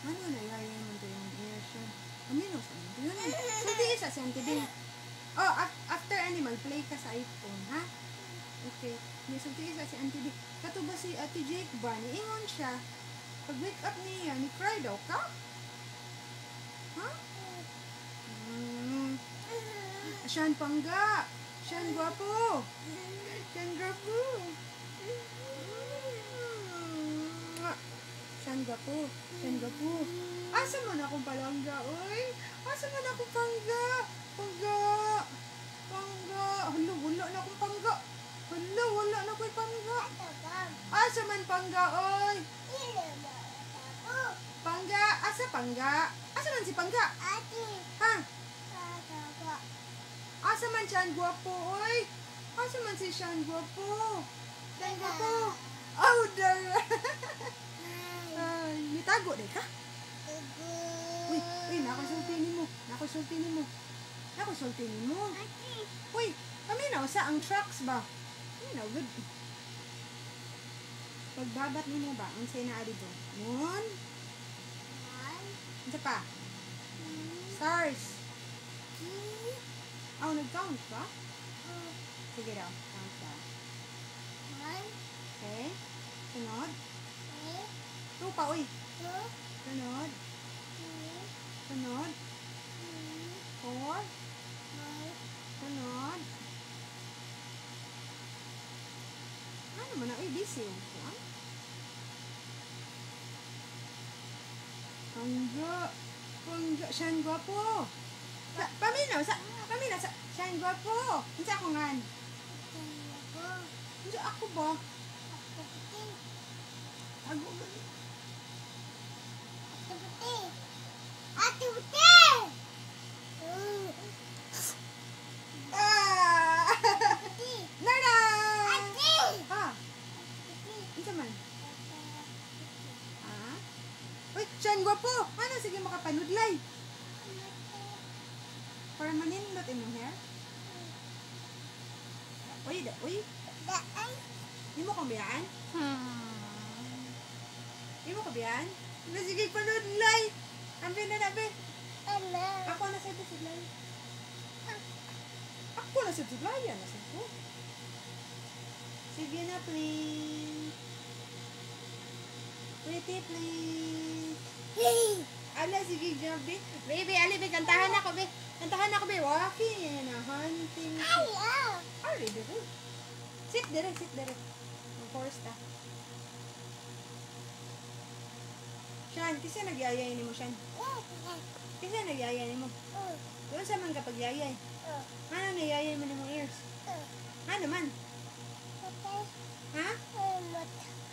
Ano na yaya mo to yung ear siya? Amino sa mo. Yun. Sulti isa si Auntie Ding. Oh, after animal, play ka sa iPhone, ha? Okay. May sulti isa si Auntie Ding. Kato ba si Ate Jake ba? Niingon siya. Pag wake up niya, ni-cry daw ka? Ha? Siyan pangga. Siyan gwapo. Siyan gwapo. Siyan gwapo. Siyan gwapo. Asa man akong palangga, oy? Asa man akong pangga? Pangga. Pangga. Hala, wala na akong pangga. Hala, wala na akong pangga. Asa man pangga, oy? Pangga. Asa pangga? Asa man si pangga? Ha? Asa man siyan gwapo, oy? Asa man si siyan gwapo? Siyan gwapo. Oh, dara. Ay, nitago deh ka? Uy, nakusulti ni mo. Nakusulti ni mo. Nakusulti ni mo. Uy, kami na sa ang trucks ba? No, good. Pagbabat ni mo ba? Ang say na ali doon. Yun. Isa pa. Stars. Oh, nag-count ba? Sige daw. Count daw. Okay. Sunod. Two pa, uy. Sunod. Sunod. 4. Sunod. Ano man na, uy, busy. Pangga. Pangga. Siyan gwapo. Paminaw, paminaw, siyan gwapo. Hindi ako ngan. Hindi ako ba? Ako ba? Nana! Ha? Isa man? Ha? Uy, siyan gwapo. Ano, sige makapanudlay. Para manindot imong hair. Uy, uy. Di mo kabiyaan? Di mo kabiyaan? Sige, panudlay. Ambil na nabi. Ako na sa sidlay. Ako na sa sidlay. Nasa ko. Sige na, please. Pretty, please. Ala, sige, Jabi. Baby, ali, be, kantahan ako, be. Kantahan ako, be. Walking and a hunting. Ay, dire. Sit dire, sit dire. Ang forest, ah. Shan, kasi nagyayay ni mo, Shan. Kasi nagyayay ni mo. Doon sa man kapag yayay. Ano nagyayay mo ni mong ears? Ano man? Ha?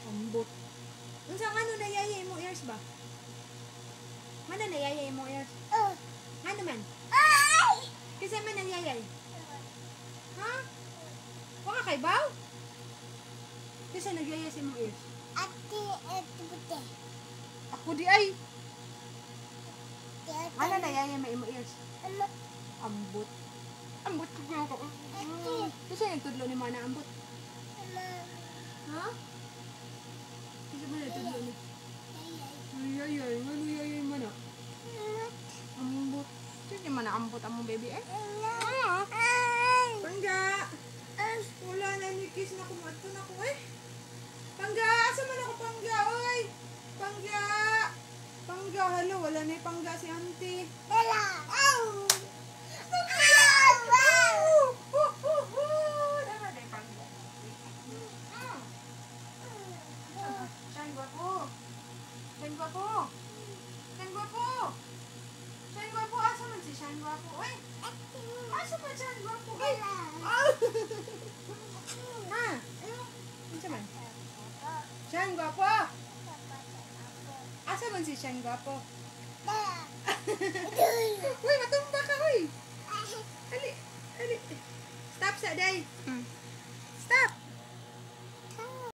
Ambot. Doon sa ano nagyayay mo ears ba? Ano nagyayay mo ears? Ano man? Kasi man nagyayay? Ha? Waka kay baw? Kasi nagyayay si mong ears? Ako di ay. Ano nagyayay mo imo ears? Ambot. Ambot ko nga ako. Kasi nagtudlo ni mana ambot. Ha? Kasi ba nagtudlo ni? Ay, ano yayay mo na? Ambot. Sige man na ambot ang mong baby eh. Pangga. Wala na ni kiss na kumato na ko eh. Pangga, asa man ako pangga, oy. Pangga. Pangga, halo, wala na yung pangga si auntie. Oh! Siyan gwapo. Siyan gwapo. Siyan gwapo. Siyan gwapo. Asa man si Siyan gwapo? Uy! Asa man Siyan gwapo? Uy! Ha? Asa man? Siyan gwapo. Asa man si Siyan gwapo? Uy, matumba ka, uy! Ali, ali. Stop sa day.